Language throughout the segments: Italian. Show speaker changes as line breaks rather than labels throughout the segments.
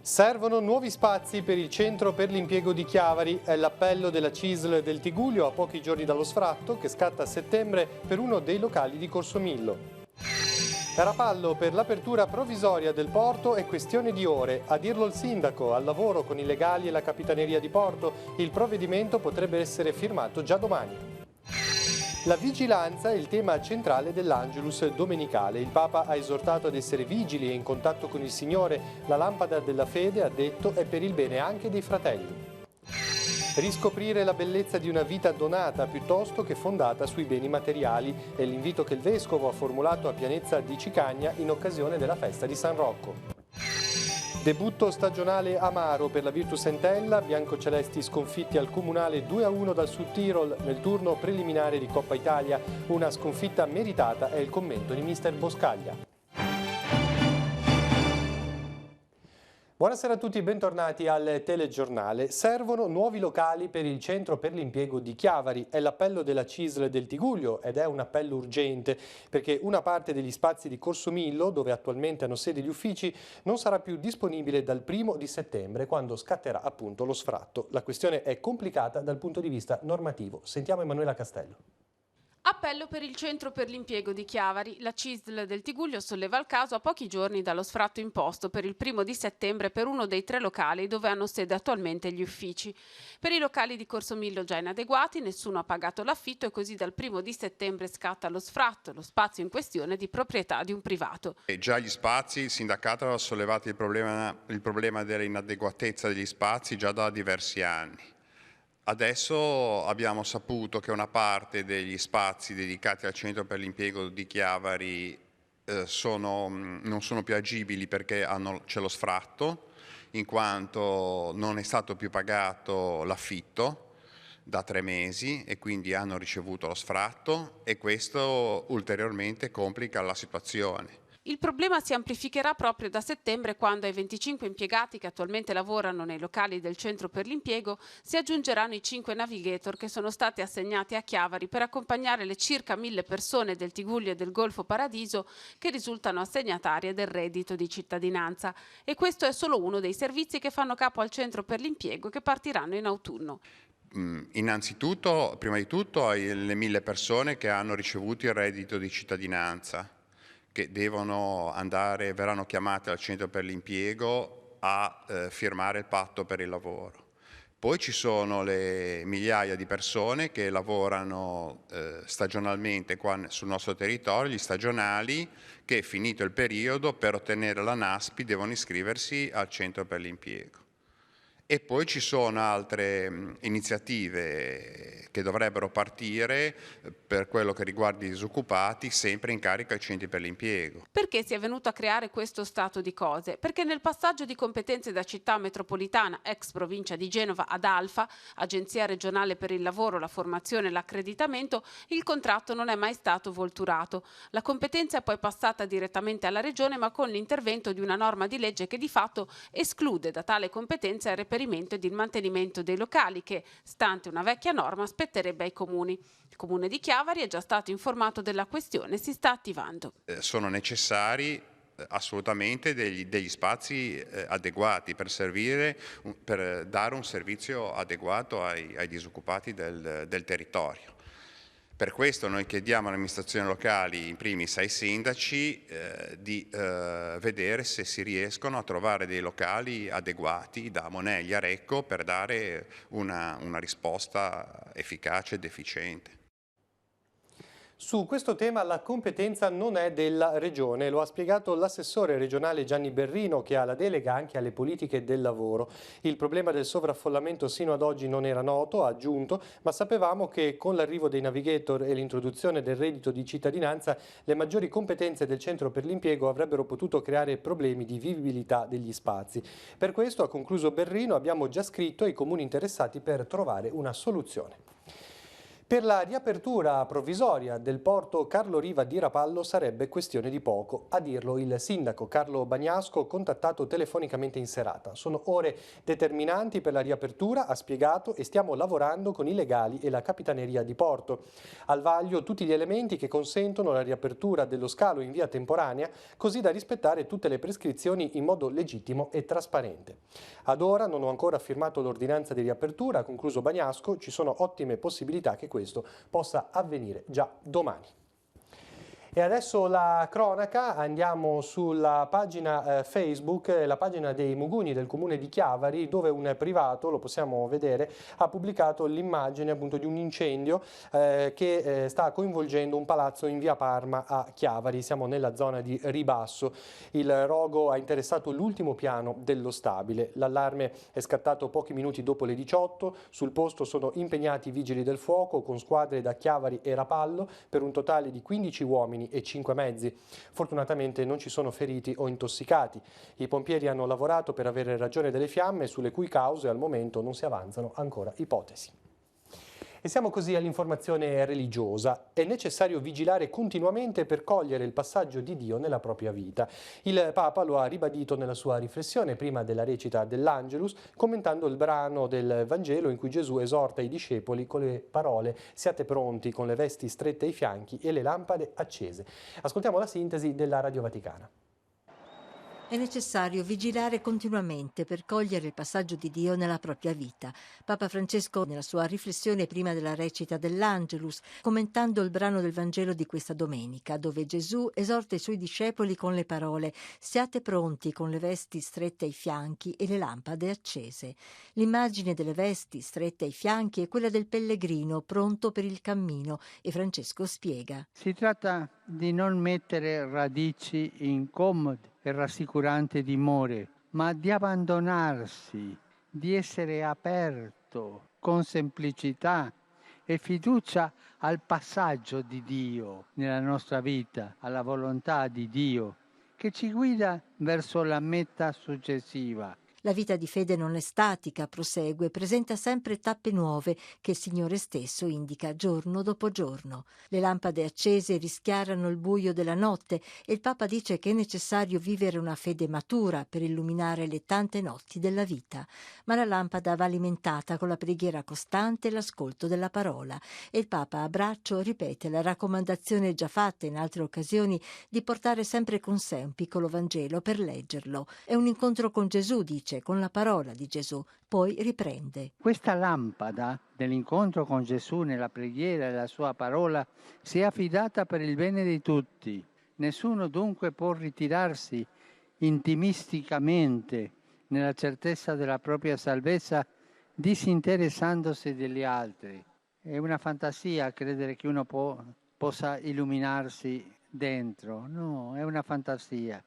Servono nuovi spazi per il centro per l'impiego di Chiavari. È l'appello della CISL del Tigullio a pochi giorni dallo sfratto che scatta a settembre per uno dei locali di Corso Millo. Rapallo per l'apertura provvisoria del porto è questione di ore. A dirlo il sindaco, al lavoro con i legali e la capitaneria di porto, il provvedimento potrebbe essere firmato già domani. La vigilanza è il tema centrale dell'Angelus domenicale. Il Papa ha esortato ad essere vigili e in contatto con il Signore. La lampada della fede, ha detto, è per il bene anche dei fratelli. Riscoprire la bellezza di una vita donata piuttosto che fondata sui beni materiali è l'invito che il Vescovo ha formulato a Pianezza di Cicagna in occasione della festa di San Rocco. Debutto stagionale amaro per la Virtus Entella, biancocelesti sconfitti al Comunale 2-1 dal Sud Tirol nel turno preliminare di Coppa Italia. Una sconfitta meritata è il commento di mister Boscaglia. Buonasera a tutti, bentornati al telegiornale. Servono nuovi locali per il centro per l'impiego di Chiavari. È l'appello della CISL del Tigullio ed è un appello urgente perché una parte degli spazi di Corso Millo, dove attualmente hanno sede gli uffici, non sarà più disponibile dal 1° di settembre, quando scatterà appunto lo sfratto. La questione è complicata dal punto di vista normativo. Sentiamo Emanuela Castello.
Appello per il centro per l'impiego di Chiavari. La CISL del Tigullio solleva il caso a pochi giorni dallo sfratto imposto per il 1° di settembre per uno dei 3 locali dove hanno sede attualmente gli uffici. Per i locali di Corso Millo già inadeguati, nessuno ha pagato l'affitto e così dal 1° di settembre scatta lo sfratto, lo spazio in questione di proprietà di un privato.
E già gli spazi, il sindacato aveva sollevato il problema dell'inadeguatezza degli spazi già da diversi anni. Adesso abbiamo saputo che una parte degli spazi dedicati al centro per l'impiego di Chiavari non sono più agibili perché c'è lo sfratto, in quanto non è stato più pagato l'affitto da 3 mesi e quindi hanno ricevuto lo sfratto e questo ulteriormente complica la situazione.
Il problema si amplificherà proprio da settembre quando ai 25 impiegati che attualmente lavorano nei locali del centro per l'impiego si aggiungeranno i 5 navigator che sono stati assegnati a Chiavari per accompagnare le circa 1000 persone del Tigullio e del Golfo Paradiso che risultano assegnatarie del reddito di cittadinanza. E questo è solo uno dei servizi che fanno capo al centro per l'impiego che partiranno in autunno.
Innanzitutto, prima di tutto, le 1000 persone che hanno ricevuto il reddito di cittadinanza, che verranno chiamate al centro per l'impiego a firmare il patto per il lavoro. Poi ci sono le migliaia di persone che lavorano stagionalmente qua sul nostro territorio, gli stagionali, che finito il periodo per ottenere la NASPI devono iscriversi al centro per l'impiego. E poi ci sono altre iniziative che dovrebbero partire per quello che riguarda i disoccupati, sempre in carico ai centri per l'impiego.
Perché si è venuto a creare questo stato di cose? Perché nel passaggio di competenze da città metropolitana, ex provincia di Genova, ad Alfa, Agenzia regionale per il lavoro, la formazione e l'accreditamento, il contratto non è mai stato volturato. La competenza è poi passata direttamente alla regione, ma con l'intervento di una norma di legge che di fatto esclude da tale competenza il reperimento ed il mantenimento dei locali che, stante una vecchia norma, spetterebbe ai comuni. Il comune di Chiavari è già stato informato della questione e si sta attivando.
Sono necessari assolutamente degli spazi adeguati per dare un servizio adeguato ai disoccupati del territorio. Per questo noi chiediamo alle amministrazioni locali, in primis ai sindaci, di vedere se si riescono a trovare dei locali adeguati da Moneglia a Recco per dare una risposta efficace ed efficiente.
Su questo tema la competenza non è della Regione, lo ha spiegato l'assessore regionale Gianni Berrino che ha la delega anche alle politiche del lavoro. Il problema del sovraffollamento sino ad oggi non era noto, ha aggiunto, ma sapevamo che con l'arrivo dei navigator e l'introduzione del reddito di cittadinanza le maggiori competenze del centro per l'impiego avrebbero potuto creare problemi di vivibilità degli spazi. Per questo, ha concluso Berrino, abbiamo già scritto ai comuni interessati per trovare una soluzione. Per la riapertura provvisoria del porto Carlo Riva di Rapallo sarebbe questione di poco, a dirlo il sindaco Carlo Bagnasco, contattato telefonicamente in serata. Sono ore determinanti per la riapertura, ha spiegato, e stiamo lavorando con i legali e la capitaneria di porto. Al vaglio tutti gli elementi che consentono la riapertura dello scalo in via temporanea, così da rispettare tutte le prescrizioni in modo legittimo e trasparente. Ad ora non ho ancora firmato l'ordinanza di riapertura, ha concluso Bagnasco, ci sono ottime possibilità che questo possa avvenire già domani. E adesso la cronaca, andiamo sulla pagina Facebook, la pagina dei Mugugni del comune di Chiavari, dove un privato, lo possiamo vedere, ha pubblicato l'immagine appunto di un incendio che sta coinvolgendo un palazzo in via Parma a Chiavari. Siamo nella zona di Ribasso. Il rogo ha interessato l'ultimo piano dello stabile. L'allarme è scattato pochi minuti dopo le 18. Sul posto sono impegnati i vigili del fuoco con squadre da Chiavari e Rapallo per un totale di 15 uomini e 5 mezzi. Fortunatamente non ci sono feriti o intossicati. I pompieri hanno lavorato per avere ragione delle fiamme, sulle cui cause al momento non si avanzano ancora ipotesi. E siamo così all'informazione religiosa. È necessario vigilare continuamente per cogliere il passaggio di Dio nella propria vita. Il Papa lo ha ribadito nella sua riflessione prima della recita dell'Angelus, commentando il brano del Vangelo in cui Gesù esorta i discepoli con le parole: siate pronti con le vesti strette ai fianchi e le lampade accese. Ascoltiamo la sintesi della Radio Vaticana.
È necessario vigilare continuamente per cogliere il passaggio di Dio nella propria vita. Papa Francesco, nella sua riflessione prima della recita dell'Angelus, commentando il brano del Vangelo di questa domenica, dove Gesù esorta i suoi discepoli con le parole: siate pronti con le vesti strette ai fianchi e le lampade accese. L'immagine delle vesti strette ai fianchi è quella del pellegrino pronto per il cammino, e Francesco spiega.
Si tratta di non mettere radici incomode e rassicuranti dimore, ma di abbandonarsi, di essere aperto con semplicità e fiducia al passaggio di Dio nella nostra vita, alla volontà di Dio, che ci guida verso la meta successiva.
La vita di fede non è statica, prosegue, presenta sempre tappe nuove che il Signore stesso indica giorno dopo giorno. Le lampade accese rischiarano il buio della notte e il Papa dice che è necessario vivere una fede matura per illuminare le tante notti della vita. Ma la lampada va alimentata con la preghiera costante e l'ascolto della parola. E il Papa a braccio ripete la raccomandazione già fatta in altre occasioni di portare sempre con sé un piccolo Vangelo per leggerlo. È un incontro con Gesù, dice, con la parola di Gesù, poi riprende.
Questa lampada dell'incontro con Gesù nella preghiera e la sua parola si è affidata per il bene di tutti. Nessuno dunque può ritirarsi intimisticamente nella certezza della propria salvezza disinteressandosi degli altri. È una fantasia credere che uno possa illuminarsi dentro. No, è una fantasia.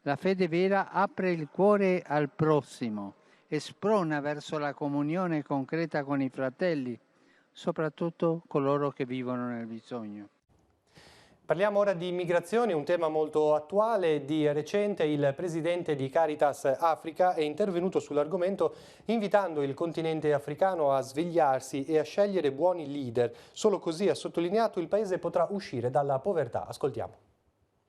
La fede vera apre il cuore al prossimo e sprona verso la comunione concreta con i fratelli, soprattutto coloro che vivono nel bisogno.
Parliamo ora di immigrazione, un tema molto attuale. Di recente il presidente di Caritas Africa è intervenuto sull'argomento invitando il continente africano a svegliarsi e a scegliere buoni leader. Solo così, ha sottolineato, il paese potrà uscire dalla povertà. Ascoltiamo.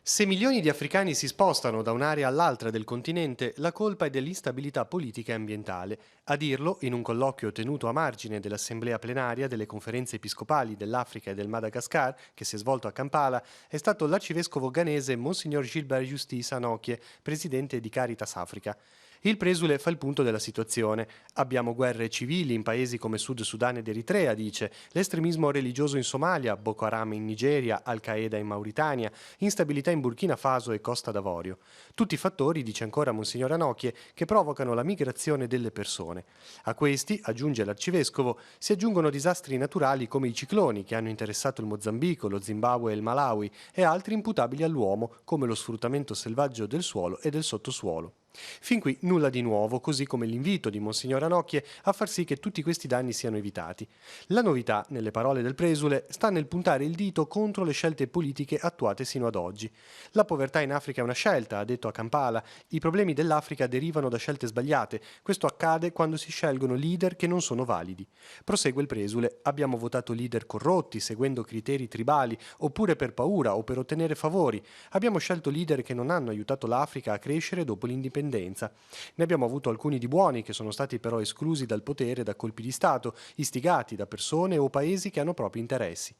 Se milioni di africani si spostano da un'area all'altra del continente, la colpa è dell'instabilità politica e ambientale. A dirlo, in un colloquio tenuto a margine dell'assemblea plenaria delle conferenze episcopali dell'Africa e del Madagascar, che si è svolto a Kampala, è stato l'arcivescovo ghanese Monsignor Gilbert Justice Anokie, presidente di Caritas Africa. Il presule fa il punto della situazione. Abbiamo guerre civili in paesi come Sud Sudan ed Eritrea, dice, l'estremismo religioso in Somalia, Boko Haram in Nigeria, Al-Qaeda in Mauritania, instabilità in Burkina Faso e Costa d'Avorio. Tutti fattori, dice ancora Monsignor Anokie, che provocano la migrazione delle persone. A questi, aggiunge l'arcivescovo, si aggiungono disastri naturali come i cicloni che hanno interessato il Mozambico, lo Zimbabwe e il Malawi e altri imputabili all'uomo come lo sfruttamento selvaggio del suolo e del sottosuolo. Fin qui nulla di nuovo, così come l'invito di Monsignor Ranocchie a far sì che tutti questi danni siano evitati. La novità, nelle parole del presule, sta nel puntare il dito contro le scelte politiche attuate sino ad oggi. La povertà in Africa è una scelta, ha detto a Kampala. I problemi dell'Africa derivano da scelte sbagliate. Questo accade quando si scelgono leader che non sono validi. Prosegue il presule. Abbiamo votato leader corrotti, seguendo criteri tribali, oppure per paura o per ottenere favori. Abbiamo scelto leader che non hanno aiutato l'Africa a crescere dopo l'indipendenza. Ne abbiamo avuto alcuni di buoni che sono stati però esclusi dal potere da colpi di Stato, istigati da persone o paesi che hanno propri interessi.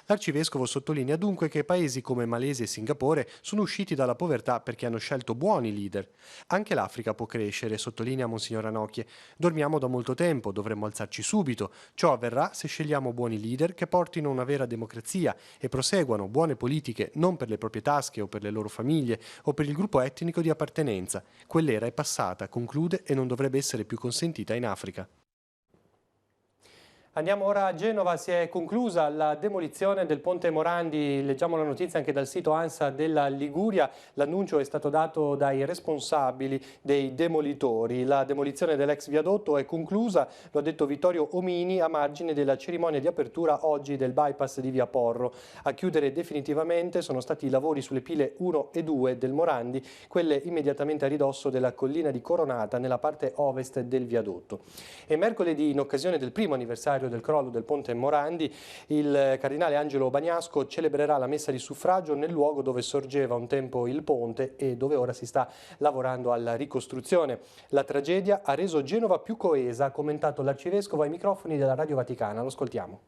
L'arcivescovo sottolinea dunque che paesi come Malesia e Singapore sono usciti dalla povertà perché hanno scelto buoni leader. Anche l'Africa può crescere, sottolinea Monsignor Ranocchie. Dormiamo da molto tempo, dovremmo alzarci subito. Ciò avverrà se scegliamo buoni leader che portino una vera democrazia e proseguano buone politiche non per le proprie tasche o per le loro famiglie o per il gruppo etnico di appartenenza. Quell'era è passata, conclude, e non dovrebbe essere più consentita in Africa. Andiamo ora a Genova, si è conclusa la demolizione del ponte Morandi, leggiamo la notizia anche dal sito ANSA della Liguria, l'annuncio è stato dato dai responsabili dei demolitori. La demolizione dell'ex viadotto è conclusa, lo ha detto Vittorio Omini a margine della cerimonia di apertura oggi del bypass di Via Porro. A chiudere definitivamente sono stati i lavori sulle pile 1 e 2 del Morandi, quelle immediatamente a ridosso della collina di Coronata nella parte ovest del viadotto. E mercoledì, in occasione del primo anniversario del crollo del ponte Morandi, il cardinale Angelo Bagnasco celebrerà la messa di suffragio nel luogo dove sorgeva un tempo il ponte e dove ora si sta lavorando alla ricostruzione. La tragedia ha reso Genova più coesa, ha commentato l'arcivescovo ai microfoni della Radio Vaticana. Lo ascoltiamo.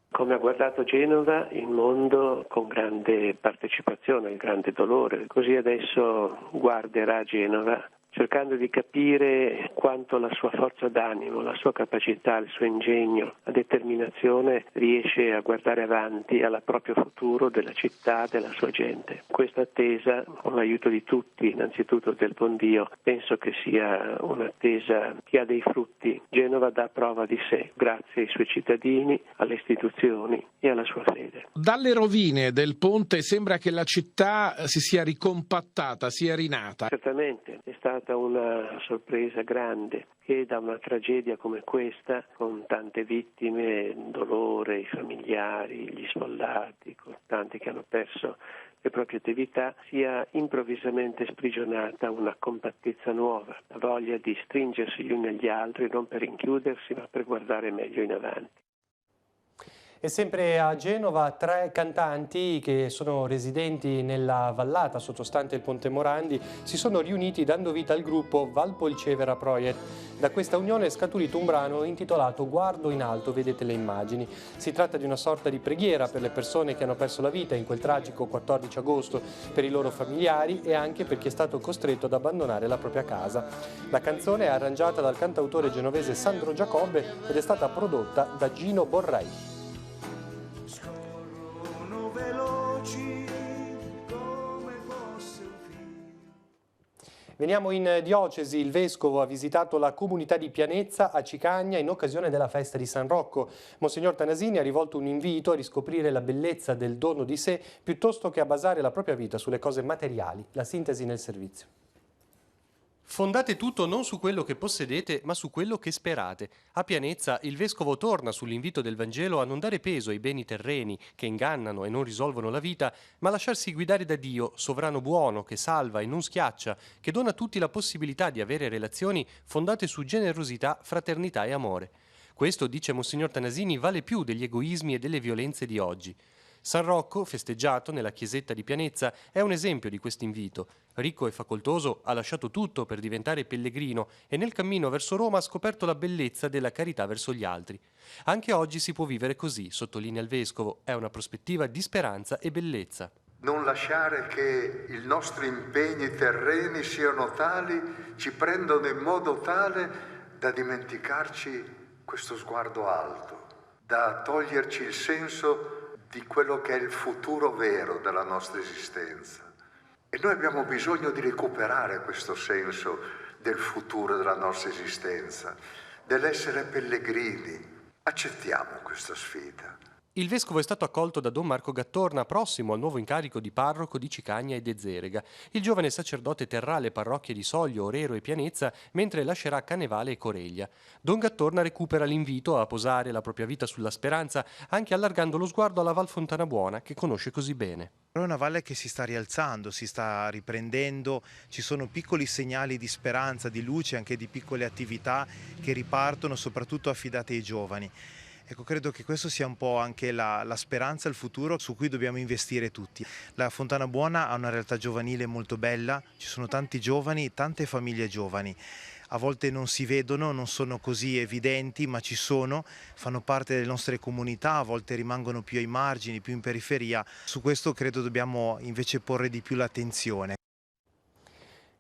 Come ha guardato Genova, il mondo con grande partecipazione, il grande dolore. Così adesso guarderà Genova cercando di capire quanto la sua forza d'animo, la sua capacità, il suo ingegno, la determinazione riesce a guardare avanti al proprio futuro, della città, della sua gente. Questa attesa, con l'aiuto di tutti, innanzitutto del buon Dio, penso che sia un'attesa che ha dei frutti. Genova dà prova di sé, grazie ai suoi cittadini, alle istituzioni e alla sua fede.
Dalle rovine del ponte sembra che la città si sia ricompattata, sia rinata.
Certamente, è stata una sorpresa grande che da una tragedia come questa, con tante vittime, dolore, i familiari, gli sfollati, con tanti che hanno perso le proprie attività, sia improvvisamente sprigionata una compattezza nuova, la voglia di stringersi gli uni agli altri non per rinchiudersi ma per guardare meglio in avanti.
E sempre a Genova 3 cantanti che sono residenti nella vallata sottostante il Ponte Morandi si sono riuniti dando vita al gruppo Valpolcevera Project. Da questa unione è scaturito un brano intitolato Guardo in alto, vedete le immagini. Si tratta di una sorta di preghiera per le persone che hanno perso la vita in quel tragico 14 agosto, per i loro familiari e anche per chi è stato costretto ad abbandonare la propria casa. La canzone è arrangiata dal cantautore genovese Sandro Giacobbe ed è stata prodotta da Gino Borrei. Veniamo in diocesi, il vescovo ha visitato la comunità di Pianezza a Cicagna in occasione della festa di San Rocco. Monsignor Tanasini ha rivolto un invito a riscoprire la bellezza del dono di sé piuttosto che a basare la propria vita sulle cose materiali. La sintesi nel servizio. Fondate tutto non su quello che possedete, ma su quello che sperate. A Pianezza il vescovo torna sull'invito del Vangelo a non dare peso ai beni terreni che ingannano e non risolvono la vita, ma lasciarsi guidare da Dio, sovrano buono, che salva e non schiaccia, che dona a tutti la possibilità di avere relazioni fondate su generosità, fraternità e amore. Questo, dice Monsignor Tanasini, vale più degli egoismi e delle violenze di oggi. San Rocco, festeggiato nella chiesetta di Pianezza, è un esempio di questo invito. Ricco e facoltoso, ha lasciato tutto per diventare pellegrino e nel cammino verso Roma ha scoperto la bellezza della carità verso gli altri. Anche oggi si può vivere così, sottolinea il vescovo, è una prospettiva di speranza e bellezza.
Non lasciare che i nostri impegni terreni siano tali, ci prendono in modo tale da dimenticarci questo sguardo alto, da toglierci il senso di quello che è il futuro vero della nostra esistenza. E noi abbiamo bisogno di recuperare questo senso del futuro della nostra esistenza, dell'essere pellegrini. Accettiamo questa sfida.
Il vescovo è stato accolto da Don Marco Gattorna, prossimo al nuovo incarico di parroco di Cicagna e De Zerega. Il giovane sacerdote terrà le parrocchie di Soglio, Orero e Pianezza, mentre lascerà Canevale e Coreglia. Don Gattorna recupera l'invito a posare la propria vita sulla speranza, anche allargando lo sguardo alla Val Fontana Buona, che conosce così bene.
È una valle che si sta rialzando, si sta riprendendo, ci sono piccoli segnali di speranza, di luce, anche di piccole attività che ripartono, soprattutto affidate ai giovani. Ecco, credo che questo sia un po' anche la speranza, il futuro su cui dobbiamo investire tutti. La Fontana Buona ha una realtà giovanile molto bella, ci sono tanti giovani, tante famiglie giovani. A volte non si vedono, non sono così evidenti, ma ci sono, fanno parte delle nostre comunità, a volte rimangono più ai margini, più in periferia. Su questo credo dobbiamo invece porre di più l'attenzione.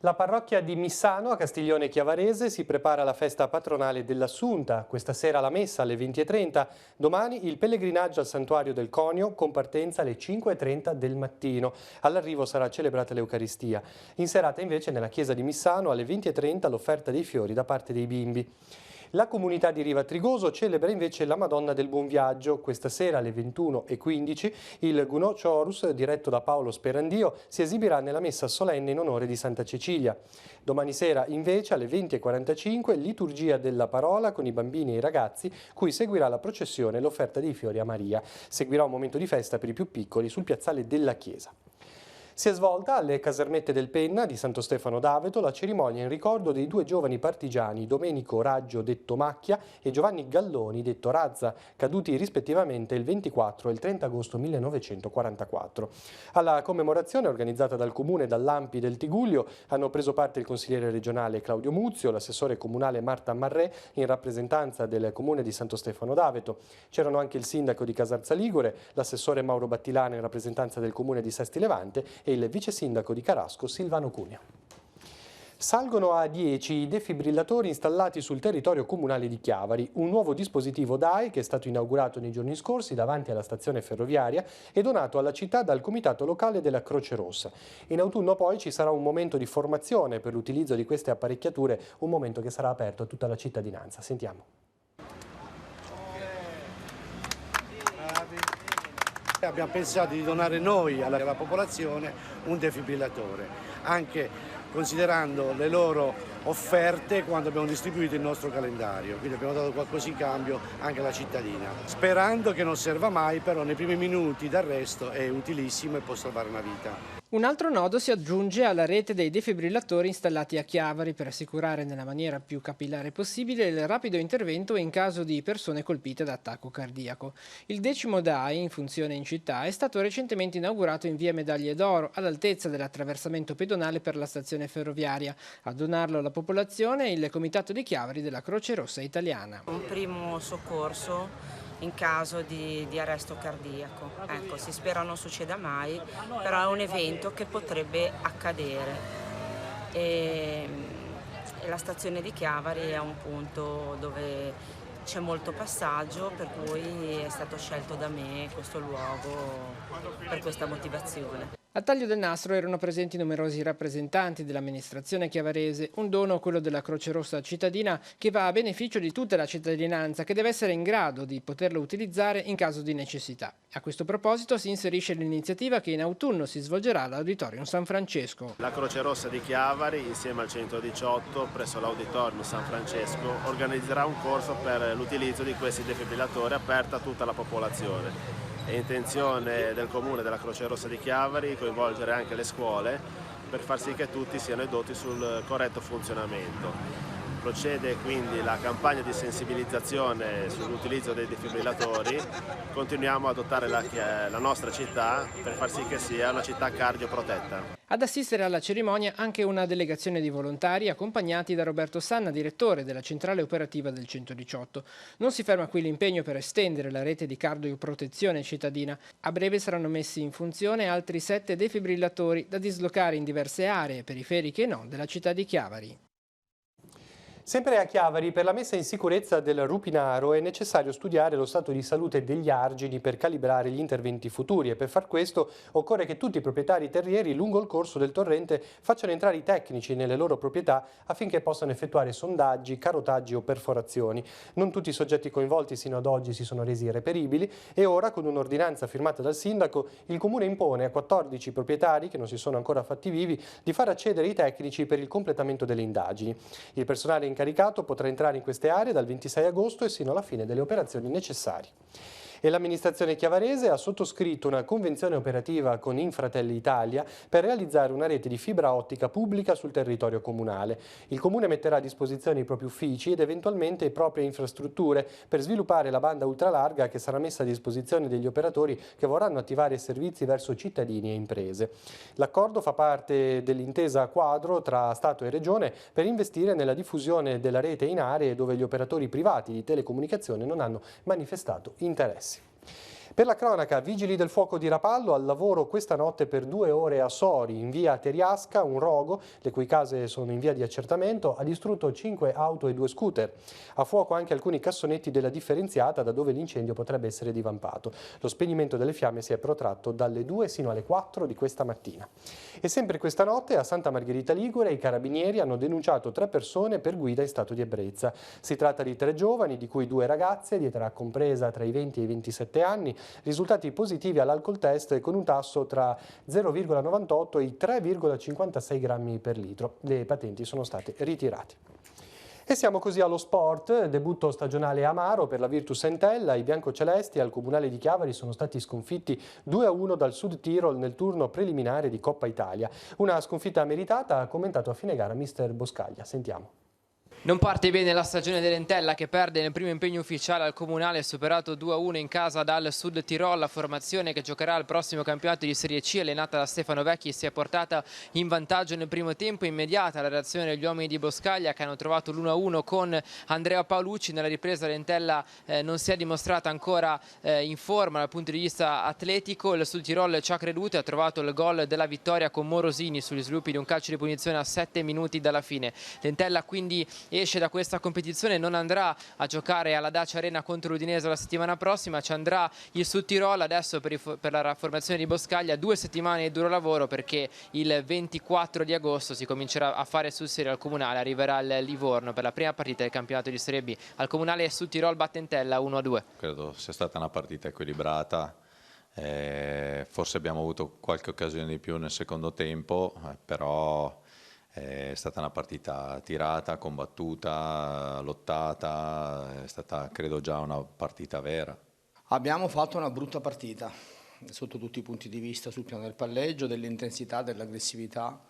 La parrocchia di Missano a Castiglione Chiavarese si prepara alla festa patronale dell'Assunta. Questa sera la messa alle 20:30, domani il pellegrinaggio al santuario del Conio con partenza alle 5:30 del mattino. All'arrivo sarà celebrata l'Eucaristia. In serata invece nella chiesa di Missano alle 20:30 l'offerta dei fiori da parte dei bimbi. La comunità di Riva Trigoso celebra invece la Madonna del Buon Viaggio. Questa sera alle 21:15 il Gounod Chorus, diretto da Paolo Sperandio, si esibirà nella messa solenne in onore di Santa Cecilia. Domani sera invece alle 20:45 liturgia della parola con i bambini e i ragazzi, cui seguirà la processione e l'offerta dei fiori a Maria. Seguirà un momento di festa per i più piccoli sul piazzale della chiesa. Si è svolta alle casermette del Penna di Santo Stefano d'Aveto la cerimonia in ricordo dei due giovani partigiani, Domenico Raggio detto Macchia e Giovanni Galloni detto Razza, caduti rispettivamente il 24 e il 30 agosto 1944. Alla commemorazione organizzata dal Comune e dall'Ampi del Tigullio hanno preso parte il consigliere regionale Claudio Muzio, l'assessore comunale Marta Marrè in rappresentanza del Comune di Santo Stefano d'Aveto. C'erano anche il sindaco di Casarza Ligure, l'assessore Mauro Battilana in rappresentanza del Comune di Sesti Levante e il vice sindaco di Carasco Silvano Cuneo. Salgono a 10 i defibrillatori installati sul territorio comunale di Chiavari, un nuovo dispositivo DAI che è stato inaugurato nei giorni scorsi davanti alla stazione ferroviaria e donato alla città dal comitato locale della Croce Rossa. In autunno poi ci sarà un momento di formazione per l'utilizzo di queste apparecchiature, un momento che sarà aperto a tutta la cittadinanza. Sentiamo.
Abbiamo pensato di donare noi alla popolazione un defibrillatore, anche considerando le loro offerte quando abbiamo distribuito il nostro calendario, quindi abbiamo dato qualcosa in cambio anche alla cittadina, sperando che non serva mai, però nei primi minuti d'arresto è utilissimo e può salvare una vita.
Un altro nodo si aggiunge alla rete dei defibrillatori installati a Chiavari per assicurare nella maniera più capillare possibile il rapido intervento in caso di persone colpite da attacco cardiaco. Il 10° DAI, in funzione in città, è stato recentemente inaugurato in via Medaglie d'Oro, all'altezza dell'attraversamento pedonale per la stazione ferroviaria. A donarlo alla popolazione il Comitato di Chiavari della Croce Rossa Italiana.
Un primo soccorso in caso di arresto cardiaco. Ecco, si spera non succeda mai, però è un evento che potrebbe accadere. E la stazione di Chiavari è un punto dove c'è molto passaggio, per cui è stato scelto da me questo luogo per questa motivazione.
Al taglio del nastro erano presenti numerosi rappresentanti dell'amministrazione chiavarese, un dono, quello della Croce Rossa cittadina, che va a beneficio di tutta la cittadinanza, che deve essere in grado di poterlo utilizzare in caso di necessità. A questo proposito si inserisce l'iniziativa che in autunno si svolgerà all'Auditorium San Francesco.
La Croce Rossa di Chiavari, insieme al 118 presso l'Auditorium San Francesco, organizzerà un corso per l'utilizzo di questi defibrillatori aperto a tutta la popolazione. È intenzione del Comune della Croce Rossa di Chiavari coinvolgere anche le scuole per far sì che tutti siano edotti sul corretto funzionamento. Procede quindi la campagna di sensibilizzazione sull'utilizzo dei defibrillatori. Continuiamo a dotare la nostra città per far sì che sia una città cardioprotetta.
Ad assistere alla cerimonia anche una delegazione di volontari accompagnati da Roberto Sanna, direttore della centrale operativa del 118. Non si ferma qui l'impegno per estendere la rete di cardioprotezione cittadina. A breve saranno messi in funzione altri 7 defibrillatori da dislocare in diverse aree, periferiche e non, della città di Chiavari.
Sempre a Chiavari, per la messa in sicurezza del Rupinaro è necessario studiare lo stato di salute degli argini per calibrare gli interventi futuri e per far questo occorre che tutti i proprietari terrieri lungo il corso del torrente facciano entrare i tecnici nelle loro proprietà affinché possano effettuare sondaggi, carotaggi o perforazioni. Non tutti i soggetti coinvolti sino ad oggi si sono resi reperibili e ora, con un'ordinanza firmata dal sindaco, il Comune impone a 14 proprietari che non si sono ancora fatti vivi di far accedere i tecnici per il completamento delle indagini. Il personale incaricato potrà entrare in queste aree dal 26 agosto e sino alla fine delle operazioni necessarie. E l'amministrazione chiavarese ha sottoscritto una convenzione operativa con Infratelli Italia per realizzare una rete di fibra ottica pubblica sul territorio comunale. Il Comune metterà a disposizione i propri uffici ed eventualmente proprie infrastrutture per sviluppare la banda ultralarga che sarà messa a disposizione degli operatori che vorranno attivare servizi verso cittadini e imprese. L'accordo fa parte dell'intesa quadro tra Stato e Regione per investire nella diffusione della rete in aree dove gli operatori privati di telecomunicazione non hanno manifestato interessi. Per la cronaca, vigili del fuoco di Rapallo al lavoro questa notte per 2 ore a Sori, in via Teriasca, un rogo, le cui case sono in via di accertamento, ha distrutto 5 auto e 2 scooter. A fuoco anche alcuni cassonetti della differenziata da dove l'incendio potrebbe essere divampato. Lo spegnimento delle fiamme si è protratto dalle 2 sino alle 4 di questa mattina. E sempre questa notte a Santa Margherita Ligure i carabinieri hanno denunciato 3 persone per guida in stato di ebbrezza. Si tratta di 3 giovani, di cui 2 ragazze di età compresa tra i 20 e i 27 anni, risultati positivi all'alcol test con un tasso tra 0,98 e i 3,56 grammi per litro. Le patenti sono state ritirate. E siamo così allo sport, debutto stagionale amaro per la Virtus Entella, i biancocelesti al Comunale di Chiavari sono stati sconfitti 2-1 dal Sud Tirol nel turno preliminare di Coppa Italia. Una sconfitta meritata, ha commentato a fine gara mister Boscaglia. Sentiamo.
Non parte bene la stagione dell'Entella che perde nel primo impegno ufficiale al Comunale, superato 2-1 in casa dal Sud Tirol. La formazione che giocherà al prossimo campionato di Serie C, allenata da Stefano Vecchi, si è portata in vantaggio nel primo tempo. Immediata la reazione degli uomini di Boscaglia che hanno trovato l'1-1 con Andrea Paolucci. Nella ripresa l'Entella non si è dimostrata ancora in forma dal punto di vista atletico. Il Sud Tirol ci ha creduto e ha trovato il gol della vittoria con Morosini sugli sviluppi di un calcio di punizione a 7 minuti dalla fine. L'Entella quindi esce da questa competizione, non andrà a giocare alla Dacia Arena contro l'Udinese la settimana prossima, ci andrà il Sud Tirol. Adesso per la formazione di Boscaglia 2 settimane di duro lavoro, perché il 24 di agosto si comincerà a fare sul serio al Comunale, arriverà il Livorno per la prima partita del campionato di Serie B. Al Comunale Sud Tirol batte Entella 1-2.
Credo sia stata una partita equilibrata, forse abbiamo avuto qualche occasione di più nel secondo tempo, però è stata una partita tirata, combattuta, lottata, è stata credo già una partita vera.
Abbiamo fatto una brutta partita sotto tutti i punti di vista, sul piano del palleggio, dell'intensità, dell'aggressività,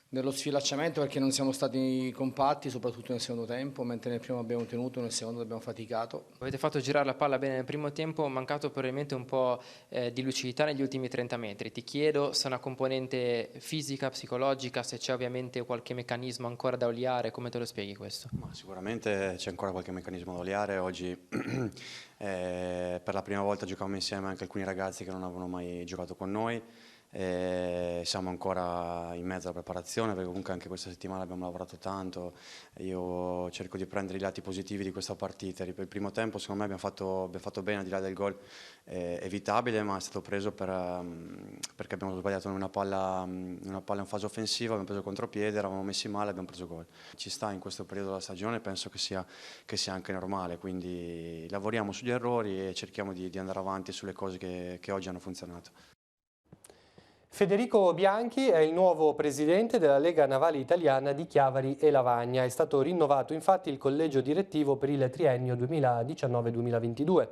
dello sfilacciamento, perché non siamo stati compatti soprattutto nel secondo tempo, mentre nel primo abbiamo tenuto, nel secondo abbiamo faticato.
Avete fatto girare la palla bene nel primo tempo, mancato probabilmente un po' di lucidità negli ultimi 30 metri. Ti chiedo se è una componente fisica, psicologica, se c'è ovviamente qualche meccanismo ancora da oliare, come te lo spieghi questo?
Ma sicuramente c'è ancora qualche meccanismo da oliare. Oggi per la prima volta giocavamo insieme anche alcuni ragazzi che non avevano mai giocato con noi. Siamo ancora in mezzo alla preparazione, perché comunque anche questa settimana abbiamo lavorato tanto. Io cerco di prendere i lati positivi di questa partita. Per il primo tempo secondo me abbiamo fatto bene, al di là del gol evitabile, ma è stato preso perché abbiamo sbagliato una palla in fase offensiva, abbiamo preso contropiede, eravamo messi male, abbiamo preso gol. Ci sta in questo periodo della stagione, penso che sia anche normale, quindi lavoriamo sugli errori e cerchiamo di andare avanti sulle cose che oggi hanno funzionato.
Federico Bianchi è il nuovo presidente della Lega Navale Italiana di Chiavari e Lavagna. È stato rinnovato infatti il collegio direttivo per il triennio 2019-2022.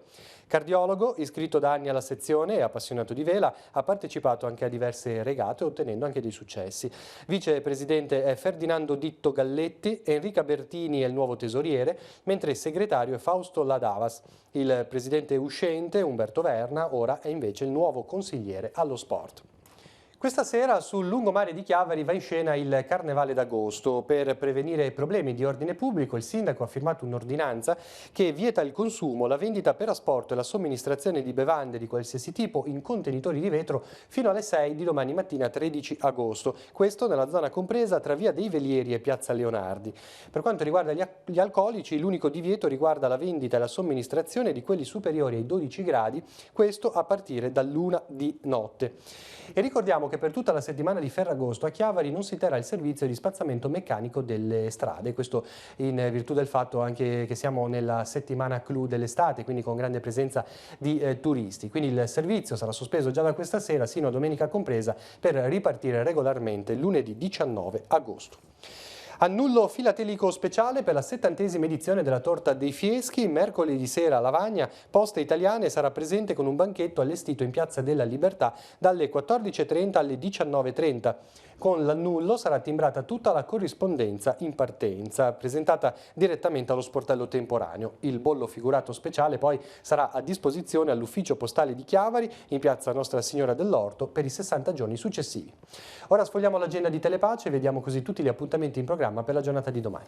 Cardiologo, iscritto da anni alla sezione e appassionato di vela, ha partecipato anche a diverse regate ottenendo anche dei successi. Vicepresidente è Ferdinando Ditto Galletti, Enrica Bertini è il nuovo tesoriere, mentre il segretario è Fausto Ladavas. Il presidente uscente, Umberto Verna, ora è invece il nuovo consigliere allo sport. Questa sera sul lungomare di Chiavari va in scena il Carnevale d'Agosto. Per prevenire problemi di ordine pubblico il sindaco ha firmato un'ordinanza che vieta il consumo, la vendita per asporto e la somministrazione di bevande di qualsiasi tipo in contenitori di vetro fino alle 6 di domani mattina 13 agosto. Questo nella zona compresa tra via dei Velieri e piazza Leonardi. Per quanto riguarda gli alcolici, l'unico divieto riguarda la vendita e la somministrazione di quelli superiori ai 12 gradi, questo a partire dall'1 di notte. E ricordiamo che per tutta la settimana di Ferragosto a Chiavari non si terrà il servizio di spazzamento meccanico delle strade, questo in virtù del fatto anche che siamo nella settimana clou dell'estate, quindi con grande presenza di turisti. Quindi il servizio sarà sospeso già da questa sera sino a domenica compresa per ripartire regolarmente lunedì 19 agosto. Annullo filatelico speciale per la 70ª edizione della Torta dei Fieschi. Mercoledì sera a Lavagna, Poste Italiane sarà presente con un banchetto allestito in Piazza della Libertà dalle 14.30 alle 19.30. Con l'annullo sarà timbrata tutta la corrispondenza in partenza, presentata direttamente allo sportello temporaneo. Il bollo figurato speciale poi sarà a disposizione all'ufficio postale di Chiavari in Piazza Nostra Signora dell'Orto per i 60 giorni successivi. Ora sfogliamo l'agenda di Telepace e vediamo così tutti gli appuntamenti in programma per la giornata di domani.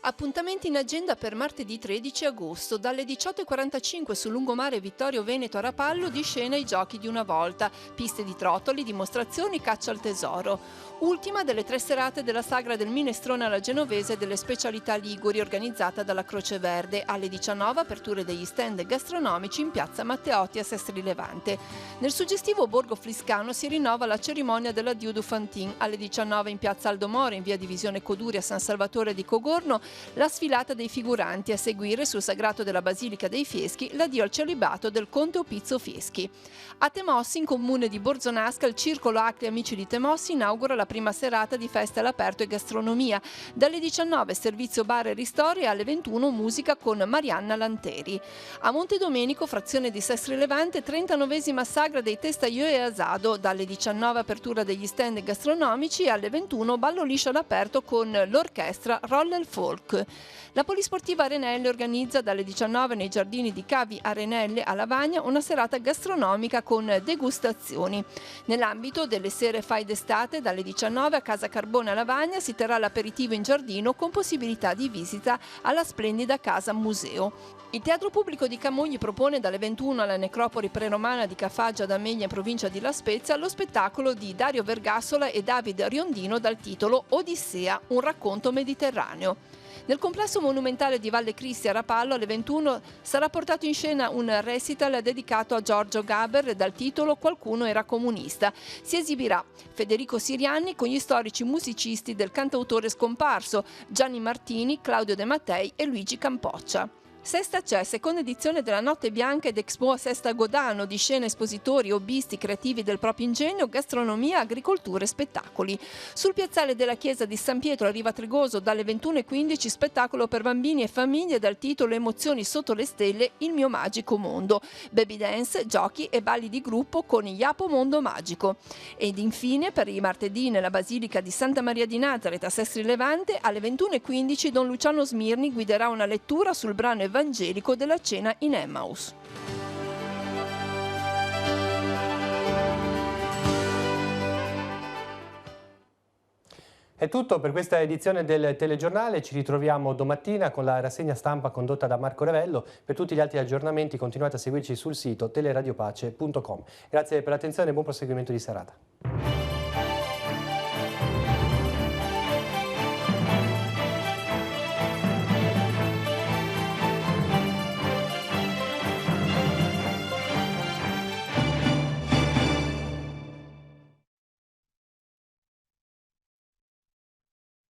Appuntamenti in agenda per martedì 13 agosto. Dalle 18.45 sul lungomare Vittorio Veneto a Rapallo di scena i giochi di una volta. Piste di trotoli, dimostrazioni, caccia al tesoro. Ultima delle 3 serate della sagra del minestrone alla genovese e delle specialità liguri organizzata dalla Croce Verde. Alle 19 aperture degli stand gastronomici in piazza Matteotti a Sestri Levante. Nel suggestivo borgo fliscano si rinnova la cerimonia dell'addio du Fantin. Alle 19 in piazza Aldomoro in via Divisione Coduri a San Salvatore di Cogorno la sfilata dei figuranti, a seguire sul sagrato della Basilica dei Fieschi l'addio al celibato del conte Opizzo Fieschi. A Temossi, in comune di Borzonasca, il Circolo Acri Amici di Temossi inaugura la prima serata di festa all'aperto e gastronomia. Dalle 19 servizio bar e ristori e alle 21 musica con Marianna Lanteri. A Montedomenico, frazione di Sestri Levante, 39esima sagra dei Testaiò e Asado. Dalle 19 apertura degli stand gastronomici e alle 21 ballo liscio all'aperto con l'orchestra Roll Folk. La Polisportiva Arenelle organizza dalle 19 nei giardini di Cavi Arenelle a Lavagna una serata gastronomica con degustazioni. Nell'ambito delle sere Fai d'estate, dalle 19 a Casa Carbone a Lavagna si terrà l'aperitivo in giardino con possibilità di visita alla splendida casa museo. Il Teatro Pubblico di Camogli propone dalle 21 alla necropoli preromana di Cafaggia ad Ameglia in provincia di La Spezia lo spettacolo di Dario Vergassola e Davide Riondino dal titolo Odissea, un racconto mediterraneo. Nel complesso monumentale di Valle Cristi a Rapallo alle 21 sarà portato in scena un recital dedicato a Giorgio Gaber dal titolo Qualcuno era comunista. Si esibirà Federico Sirianni con gli storici musicisti del cantautore scomparso Gianni Martini, Claudio De Mattei e Luigi Campoccia. Sesta c'è, seconda edizione della Notte Bianca ed Expo a Sesta Godano, di scene, espositori, hobbisti, creativi del proprio ingegno, gastronomia, agricoltura e spettacoli. Sul piazzale della chiesa di San Pietro a Riva Trigoso dalle 21.15 spettacolo per bambini e famiglie dal titolo Emozioni sotto le stelle, il mio magico mondo. Baby dance, giochi e balli di gruppo con Iapo Mondo Magico. Ed infine per i martedì nella Basilica di Santa Maria di Nazareth a Sestri Levante alle 21.15 Don Luciano Smirni guiderà una lettura sul brano evangelico della cena in Emmaus.
È tutto per questa edizione del telegiornale, ci ritroviamo domattina con la rassegna stampa condotta da Marco Revello. Per tutti gli altri aggiornamenti continuate a seguirci sul sito teleradiopACE.com. Grazie per l'attenzione e buon proseguimento di serata.